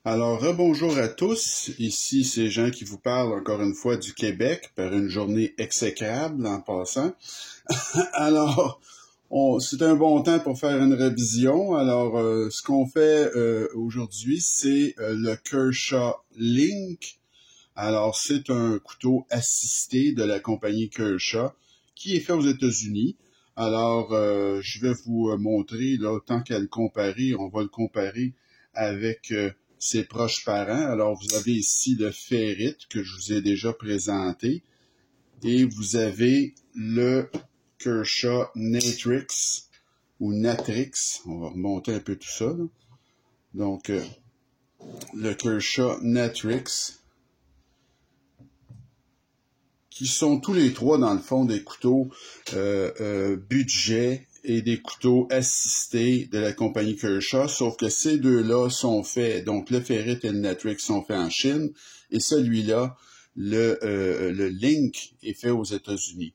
Alors, rebonjour à tous. Ici, c'est Jean qui vous parle encore une fois du Québec par une journée exécrable en passant. Alors, c'est un bon temps pour faire une révision. Alors, ce qu'on fait aujourd'hui, c'est le Kershaw Link. Alors, c'est un couteau assisté de la compagnie Kershaw qui est fait aux États-Unis. Alors, je vais vous montrer, là, tant qu'à le comparer, on va le comparer avec ses proches parents. Alors, vous avez ici le Ferrit que je vous ai déjà présenté et vous avez le Kershaw Natrix ou Natrix. On va remonter un peu tout ça, là. Donc, le Kershaw Natrix, qui sont tous les trois, dans le fond, des couteaux budget et des couteaux assistés de la compagnie Kershaw, sauf que ces deux-là sont faits, donc le Ferrit et le Natrix sont faits en Chine, et celui-là, le Link, est fait aux États-Unis.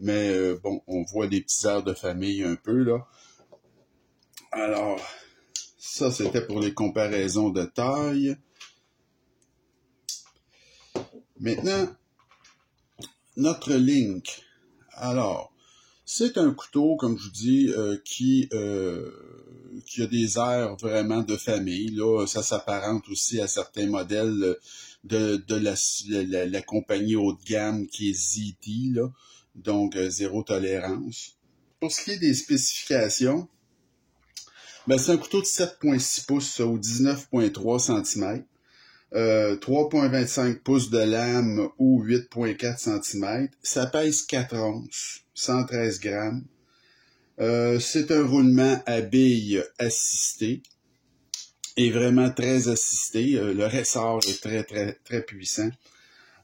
Mais bon, on voit les petits airs de famille un peu, là. Alors, ça, c'était pour les comparaisons de taille. Maintenant, notre Link. Alors, c'est un couteau, comme je vous dis, qui a des airs vraiment de famille. Là, ça s'apparente aussi à certains modèles de la compagnie haut de gamme qui est ZT, là, donc zéro tolérance. Pour ce qui est des spécifications, ben, c'est un couteau de 7,6 pouces ou 19,3 cm. 3,25 pouces de lame ou 8,4 cm. Ça pèse 4 onces, 113 grammes. C'est un roulement à billes assisté et vraiment très assisté. Le ressort est très, très, très puissant.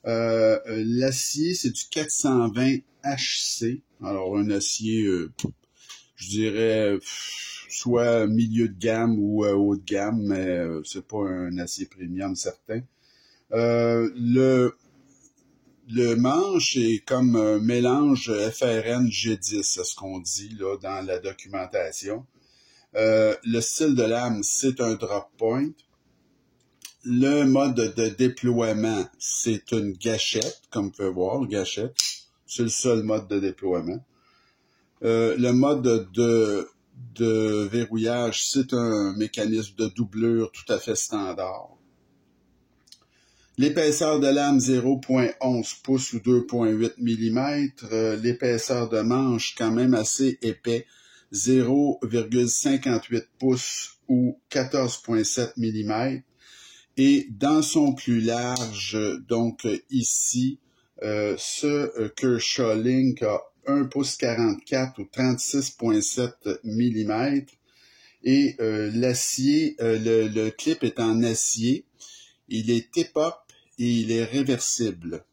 L'acier, c'est du 420 HC. Alors, un acier, je dirais, soit milieu de gamme ou haut de gamme, mais c'est pas un acier premium certain. Le manche est comme un mélange FRN G10, c'est ce qu'on dit là dans la documentation. Le style de lame, c'est un drop point. Le mode de déploiement, c'est une gâchette, comme vous pouvez voir, gâchette. C'est le seul mode de déploiement. Le mode de verrouillage, c'est un mécanisme de doublure tout à fait standard. L'épaisseur de lame, 0,11 pouces ou 2,8 mm. L'épaisseur de manche, quand même assez épais, 0,58 pouces ou 14,7 mm. Et dans son plus large, donc ici, ce Kershaw Link a 1 pouce 44 ou 36,7 mm. Et l'acier, le clip est en acier. Il est tip-up et il est réversible.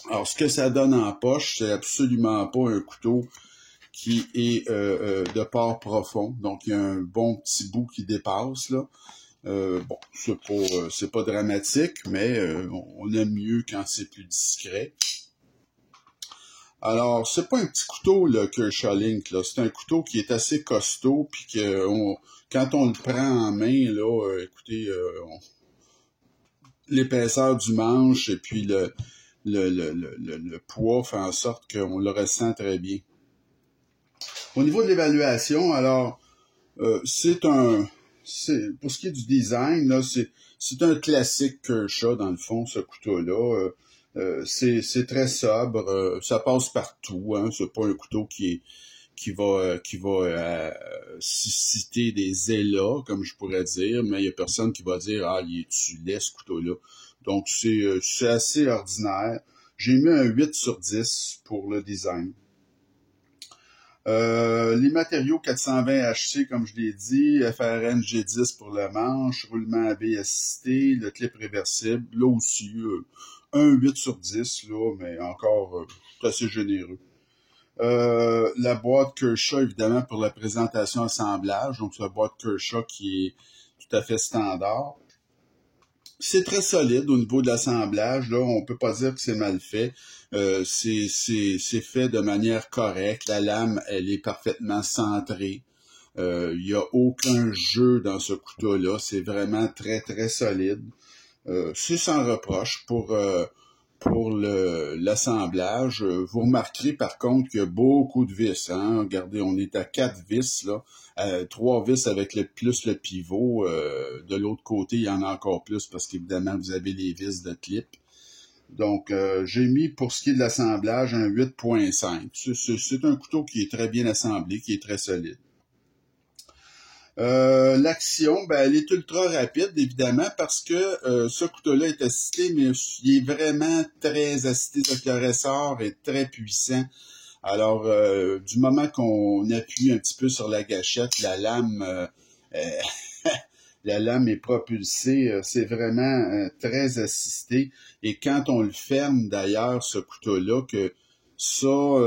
Alors, ce que ça donne en poche, c'est absolument pas un couteau qui est de port profond. Donc, il y a un bon petit bout qui dépasse, là. Bon, c'est pas dramatique, mais on aime mieux quand c'est plus discret. Alors, c'est pas un petit couteau, le Kershaw Link, là. C'est un couteau qui est assez costaud, puis que quand on le prend en main, là, écoutez, l'épaisseur du manche et puis le poids fait en sorte qu'on le ressent très bien. Au niveau de l'évaluation, alors, pour ce qui est du design, là, c'est un classique Kershaw, dans le fond, ce couteau-là. C'est très sobre, ça passe partout, hein, c'est pas un couteau qui va susciter des élats, comme je pourrais dire, mais il y a personne qui va dire ah, il est-tu laid ce couteau-là. Donc c'est assez ordinaire. J'ai mis un 8 sur 10 pour le design. Les matériaux 420 HC, comme je l'ai dit, FRN G10 pour le manche, roulement à billes assisté, le clip réversible, là aussi, un 8 sur 10, là, mais encore assez généreux. La boîte Kershaw, évidemment, pour la présentation assemblage, donc c'est la boîte Kershaw qui est tout à fait standard. C'est très solide au niveau de l'assemblage, là, on peut pas dire que c'est mal fait. C'est fait de manière correcte. La lame, elle est parfaitement centrée. Il n'y a aucun jeu dans ce couteau-là. C'est vraiment très, très solide. C'est sans reproche pour l'assemblage. Vous remarquerez par contre qu'il y a beaucoup de vis. Hein? Regardez, on est à 4 vis, là. 3 vis avec plus le pivot. De l'autre côté, il y en a encore plus parce qu'évidemment, vous avez les vis de clip. Donc, j'ai mis, pour ce qui est de l'assemblage, un 8.5. C'est un couteau qui est très bien assemblé, qui est très solide. L'action, ben, elle est ultra rapide, évidemment, parce que ce couteau-là est assisté, mais il est vraiment très assisté. Le ressort est très puissant. Alors, du moment qu'on appuie un petit peu sur la gâchette, la lame la lame est propulsée, c'est vraiment très assisté. Et quand on le ferme, d'ailleurs, ce couteau-là, que ça,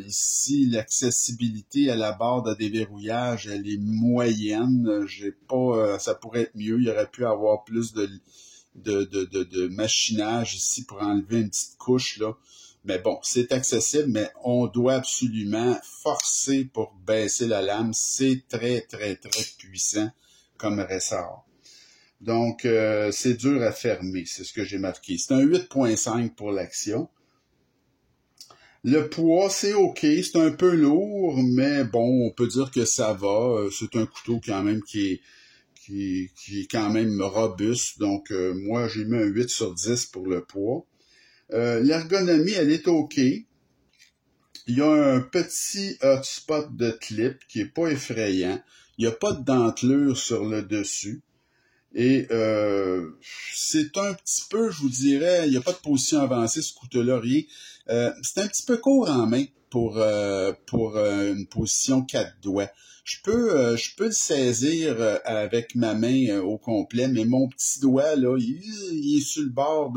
ici, l'accessibilité à la barre de déverrouillage, elle est moyenne. J'ai pas, ça pourrait être mieux. Il y aurait pu avoir plus de machinage ici pour enlever une petite couche, là. Mais bon, c'est accessible, mais on doit absolument forcer pour baisser la lame. C'est très, très, très puissant comme ressort. Donc, c'est dur à fermer, c'est ce que j'ai marqué. C'est un 8.5 pour l'action. Le poids, c'est OK, c'est un peu lourd, mais bon, on peut dire que ça va. C'est un couteau quand même qui est quand même robuste. Donc, moi, j'ai mis un 8 sur 10 pour le poids. L'ergonomie, elle est OK. Il y a un petit hotspot de clip qui est pas effrayant. Il n'y a pas de dentelure sur le dessus. Et c'est un petit peu, je vous dirais, il n'y a pas de position avancée, ce couteau-là, rien. C'est un petit peu court en main pour une position 4 doigts. Je peux le saisir avec ma main au complet, mais mon petit doigt, là, il est sur le bord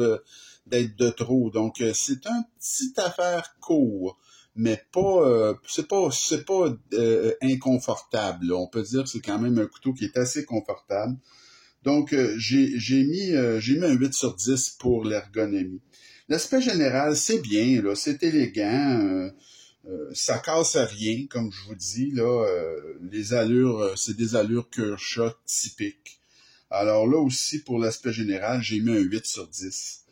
d'être de trop. Donc, c'est un petit affaire court, mais pas c'est pas inconfortable, là. On peut dire que c'est quand même un couteau qui est assez confortable. Donc, j'ai mis un 8 sur 10 pour l'ergonomie. L'aspect général, c'est bien, là, c'est élégant, ça casse à rien, comme je vous dis, là, les allures, c'est des allures Kershaw typiques. Alors là aussi, pour l'aspect général, j'ai mis un 8 sur 10.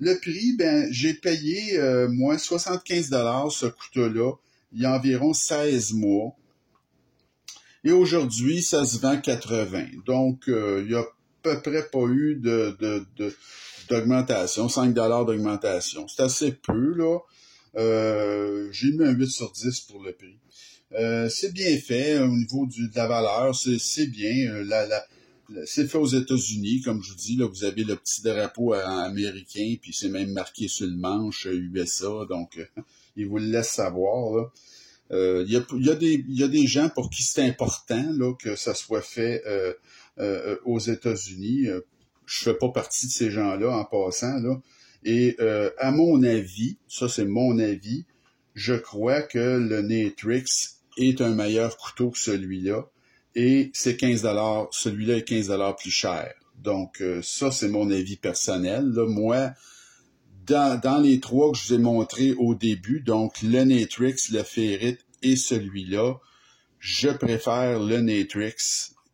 Le prix, ben, j'ai payé, moi, 75$ ce couteau-là, il y a environ 16 mois. Et aujourd'hui, ça se vend 80. Donc, il y a à peu près pas eu d'augmentation, 5$ d'augmentation. C'est assez peu, là. J'ai mis un 8 sur 10 pour le prix. C'est bien fait au niveau de la valeur, c'est bien. C'est fait aux États-Unis, comme je vous dis, là, vous avez le petit drapeau américain, puis c'est même marqué sur le manche USA, donc ils vous le laissent savoir, là. Il y a des gens pour qui c'est important là, que ça soit fait aux États-Unis. Je fais pas partie de ces gens-là en passant, là. Et à mon avis, ça c'est mon avis, je crois que le Natrix est un meilleur couteau que celui-là. Et c'est 15$, celui-là est 15$ plus cher. Donc, ça, c'est mon avis personnel. Là, moi, dans les trois que je vous ai montrés au début, donc le Natrix, le Ferrite et celui-là, je préfère le Natrix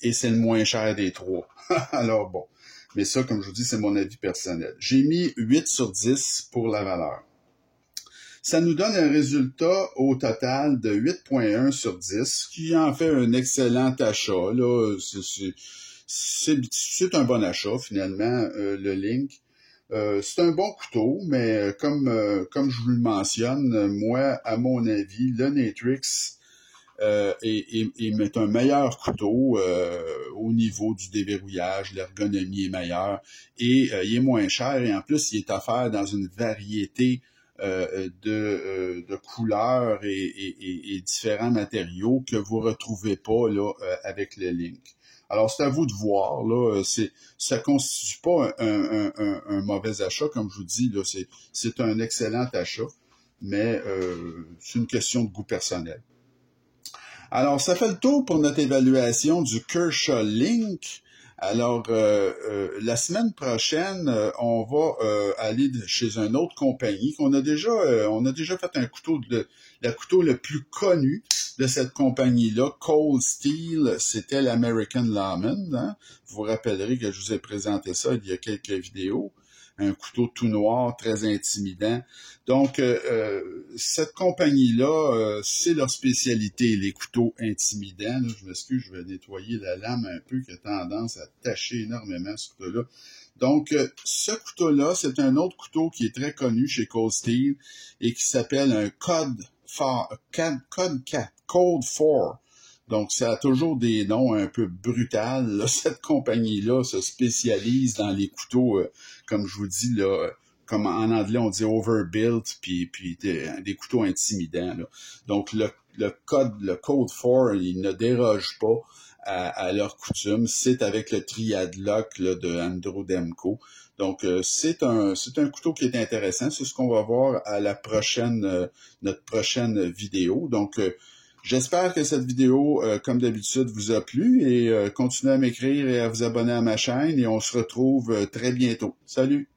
et c'est le moins cher des trois. Alors bon, mais ça, comme je vous dis, c'est mon avis personnel. J'ai mis 8 sur 10 pour la valeur. Ça nous donne un résultat au total de 8.1 sur 10, ce qui en fait un excellent achat. Là, c'est un bon achat, finalement, le Link. C'est un bon couteau, mais comme je vous le mentionne, moi, à mon avis, le Natrix est un meilleur couteau au niveau du déverrouillage, l'ergonomie est meilleure et il est moins cher et en plus, il est offert dans une variété de couleurs et différents matériaux que vous retrouvez pas là avec le Link. Alors, c'est à vous de voir, là. Ça constitue pas un mauvais achat, comme je vous dis, là. C'est un excellent achat, mais c'est une question de goût personnel. Alors, ça fait le tour pour notre évaluation du Kershaw Link. Alors, la semaine prochaine, on va aller chez une autre compagnie qu'on a déjà, on a déjà fait un couteau, le couteau le plus connu de cette compagnie-là, Cold Steel, c'était l'American Lawman. Hein? Vous vous rappellerez que je vous ai présenté ça il y a quelques vidéos. Un couteau tout noir, très intimidant. Donc, cette compagnie-là, c'est leur spécialité, les couteaux intimidants. Là, je m'excuse, je vais nettoyer la lame un peu qui a tendance à tacher énormément ce couteau-là. Donc, ce couteau-là, c'est un autre couteau qui est très connu chez Cold Steel et qui s'appelle un Code 4, Code 4. Donc, ça a toujours des noms un peu brutals. Là. Cette compagnie-là se spécialise dans les couteaux, comme je vous dis, là, comme en anglais, on dit overbuilt, puis des couteaux intimidants. Là. Donc, le Code 4, il ne déroge pas à leur coutume. C'est avec le Triadlock là, de Andrew Demko. Donc, c'est un couteau qui est intéressant. C'est ce qu'on va voir à la prochaine, notre prochaine vidéo. Donc, j'espère que cette vidéo, comme d'habitude, vous a plu et continuez à m'écrire et à vous abonner à ma chaîne et on se retrouve très bientôt. Salut!